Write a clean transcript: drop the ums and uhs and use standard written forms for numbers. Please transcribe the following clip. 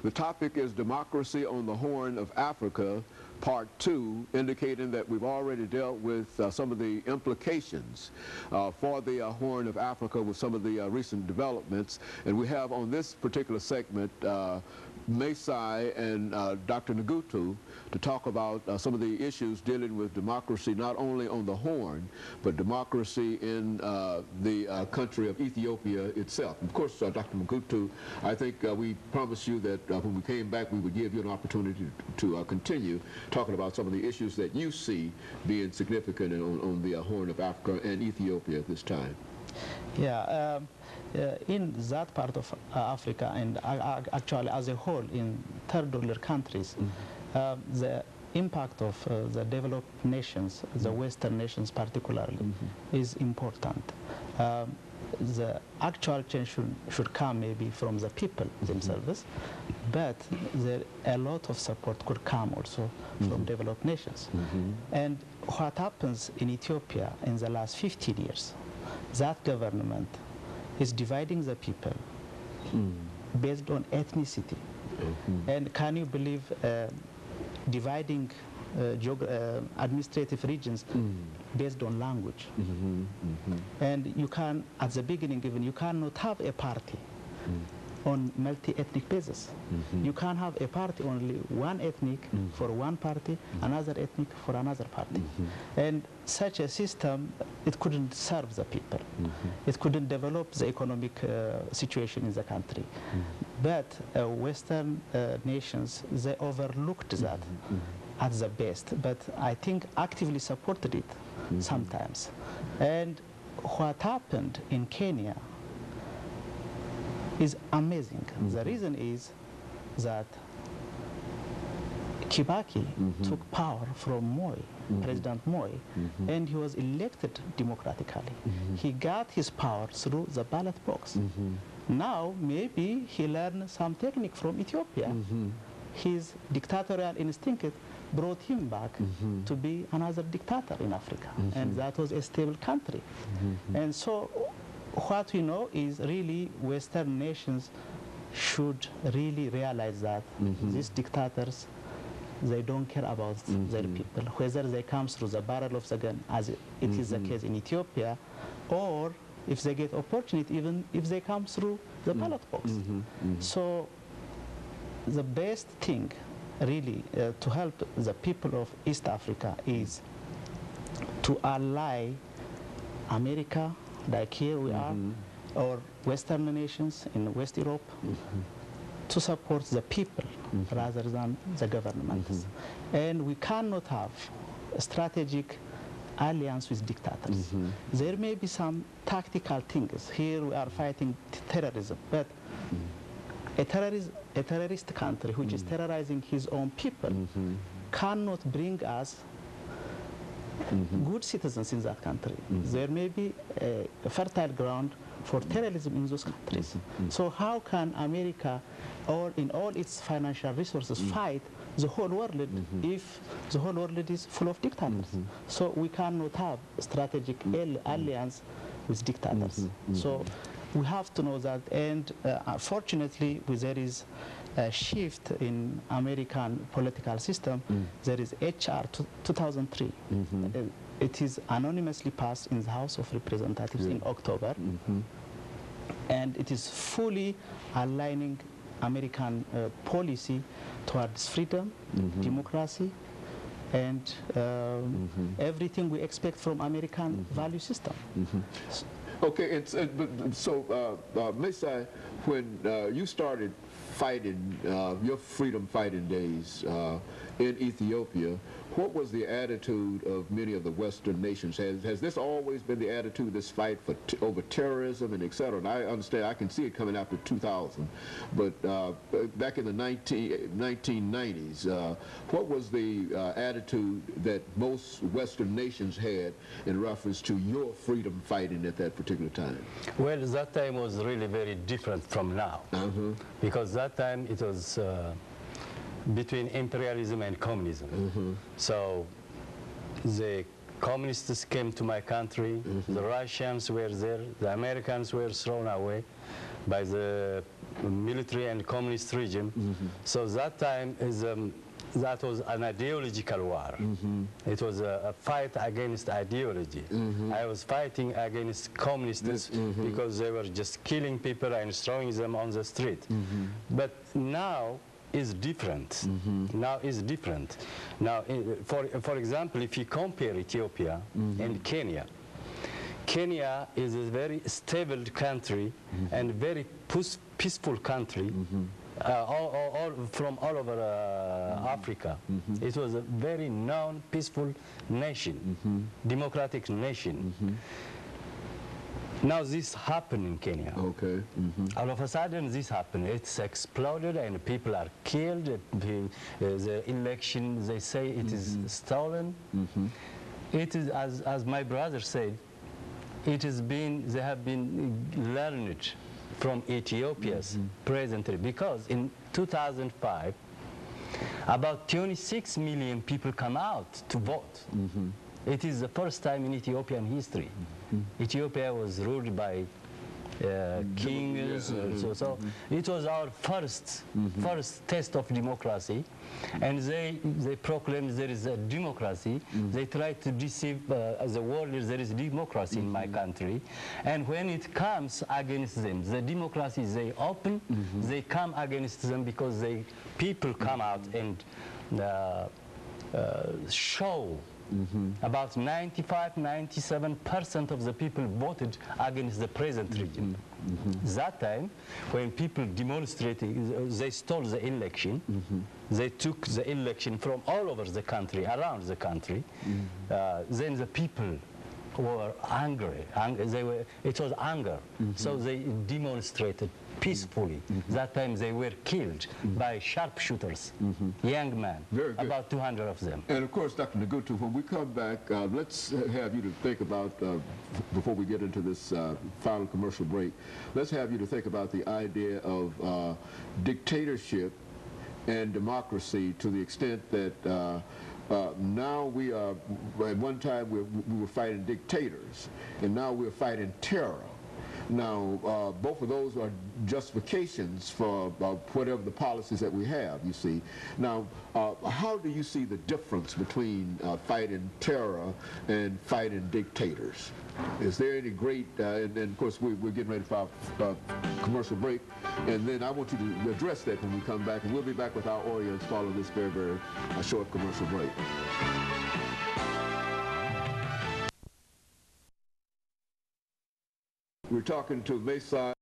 The topic is Democracy on the Horn of Africa, Part 2, indicating that we've already dealt with some of the implications for the Horn of Africa with some of the recent developments. And we have on this particular segment Masai and Dr. Nagutu to talk about some of the issues dealing with democracy not only on the Horn, but democracy in the country of Ethiopia itself. Of course, Dr. Nagutu, I think we promised you that when we came back we would give you an opportunity to continue talking about some of the issues that you see being significant on the Horn of Africa and Ethiopia at this time. Yeah, in that part of Africa and actually as a whole in third world countries, the impact of the developed nations, the Western nations particularly, is important. The actual change should come maybe from the people themselves, but a lot of support could come also from developed nations. And what happens in Ethiopia in the last 15 years, that government is dividing the people based on ethnicity. And can you believe dividing administrative regions based on language? And you can, at the beginning even, you cannot have a party on multi-ethnic basis. You can't have a party only one ethnic for one party, another ethnic for another party. And such a system, it couldn't serve the people. It couldn't develop the economic situation in the country. But Western nations, they overlooked that at the best, but I think actively supported it sometimes. And what happened in Kenya is amazing. The reason is that Kibaki took power from Moi, President Moi, and he was elected democratically. He got his power through the ballot box. Now maybe he learned some technique from Ethiopia. His dictatorial instinct brought him back to be another dictator in Africa, and that was a stable country. And so what we know is really Western nations should really realize that these dictators, they don't care about their people, whether they come through the barrel of the gun, as it is the case in Ethiopia, or if they get opportunity, even if they come through the ballot box. So the best thing really to help the people of East Africa is to ally America, like here we are, or Western nations in West Europe, to support the people rather than the governments. And we cannot have a strategic alliance with dictators. There may be some tactical things. Here we are fighting terrorism, but a terrorist country which is terrorizing his own people cannot bring us good citizens in that country. There may be a fertile ground for terrorism in those countries. So how can America, or in all its financial resources, fight the whole world if the whole world is full of dictators? So we cannot have a strategic alliance with dictators. So we have to know that, and fortunately there is a shift in American political system. There is HR 2003. It is anonymously passed in the House of Representatives in October, and it is fully aligning American policy towards freedom, democracy, and everything we expect from American value system. Okay, so Masai, when you started fighting your freedom fighting days in Ethiopia, what was the attitude of many of the Western nations? Has this always been the attitude, this fight for over terrorism and et cetera? And I understand, I can see it coming after 2000, but back in the 1990s, what was the attitude that most Western nations had in reference to your freedom fighting at that particular time? Well, that time was really very different from now, because that time it was between imperialism and communism. So the communists came to my country, the Russians were there, the Americans were thrown away by the military and communist regime. So that time that was an ideological war. It was a fight against ideology. I was fighting against communists because they were just killing people and throwing them on the street. But now is different. Now is different. Now, for example, if you compare Ethiopia and Kenya, Kenya is a very stable country and very peaceful country. From all over Africa. It was a very known, peaceful nation, democratic nation. Now this happened in Kenya. Okay. All of a sudden this happened. It's exploded and people are killed. The election, they say it is stolen. It is, as my brother said, it has been, they have been learned from Ethiopia's presently, because in 2005, about 26 million people come out to vote. It is the first time in Ethiopian history. Ethiopia was ruled by kings, so it was our first test of democracy, and they proclaimed there is a democracy. They tried to deceive the world there is democracy in my country, and when it comes against them, the democracy they open, they come against them because people come out and show. About 95–97% of the people voted against the present regime. That time, when people demonstrated, they stole the election. They took the election from all over the country, around the country. Then the people were angry. It was anger. So they demonstrated peacefully. That time they were killed by sharpshooters, young men, about 200 of them. And of course, Dr. Nagatu, when we come back, let's have you to think about, before we get into this final commercial break, let's have you to think about the idea of dictatorship and democracy, to the extent that now we are, at one time we were fighting dictators, and now we're fighting terror. Now, both of those are justifications for whatever the policies that we have, you see. Now, how do you see the difference between fighting terror and fighting dictators? Is there any great, and of course we're getting ready for our commercial break, and then I want you to address that when we come back, and we'll be back with our audience following this very, very short commercial break. We're talking to Mesa